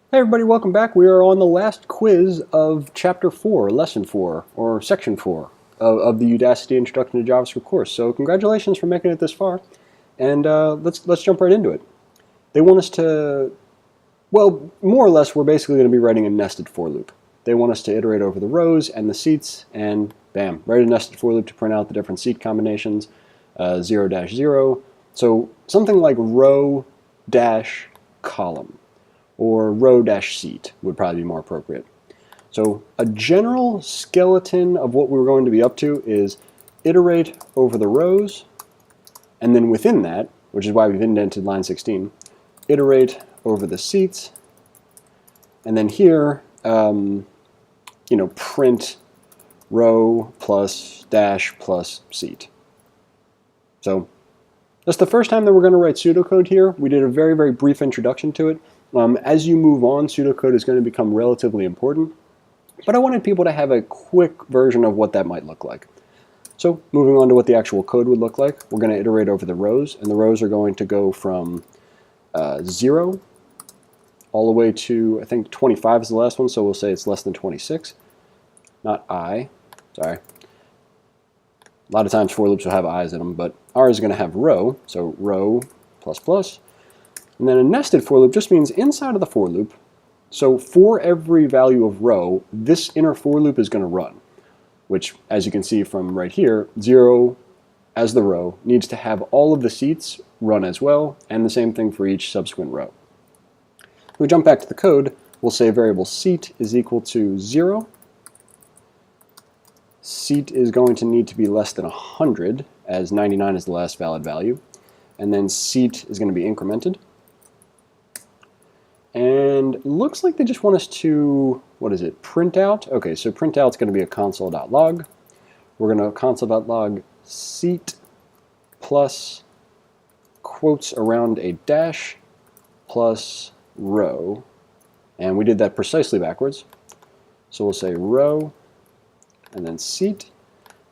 Hey everybody, welcome back. We are on the last quiz of Chapter 4, Lesson 4, or Section 4 of the Udacity Introduction to JavaScript course. So congratulations for making it this far, and let's jump right into it. They want us to, well, more or less, we're basically going to be writing a nested for loop. They want us to iterate over the rows and the seats, and bam, write a nested for loop to print out the different seat combinations, 0-0. So something like row-column. Or row-seat would probably be more appropriate. So a general skeleton of what we're going to be up to is iterate over the rows, and then within that, which is why we've indented line 16, iterate over the seats, and then here, print row plus dash plus seat. So that's the first time that we're going to write pseudocode here. We did a very, very brief introduction to it. As you move on, pseudocode is going to become relatively important, but I wanted people to have a quick version of what that might look like. So moving on to what the actual code would look like, we're going to iterate over the rows, and the rows are going to go from 0 all the way to, I think 25 is the last one, so we'll say it's less than 26. Not I, sorry. A lot of times for loops will have i's in them, but ours is going to have row, so row plus plus. And then a nested for loop just means inside of the for loop, so for every value of row, this inner for loop is going to run, which, as you can see from right here, 0 as the row needs to have all of the seats run as well, and the same thing for each subsequent row. If we jump back to the code, we'll say variable seat is equal to 0. Seat is going to need to be less than 100, as 99 is the last valid value, and then seat is going to be incremented. And it looks like they just want us to, print out? Okay, so print out is going to be a console.log. We're going to console.log seat plus quotes around a dash plus row. And we did that precisely backwards. So we'll say row and then seat.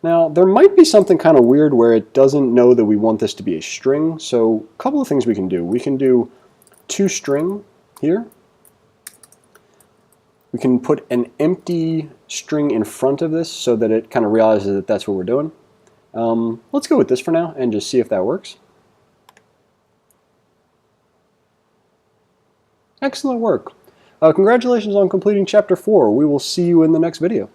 Now, there might be something kind of weird where it doesn't know that we want this to be a string. So a couple of things we can do. We can do toString here. We can put an empty string in front of this so that it kind of realizes that that's what we're doing. Let's go with this for now and just see if that works. Excellent work. Congratulations on completing Chapter 4. We will see you in the next video.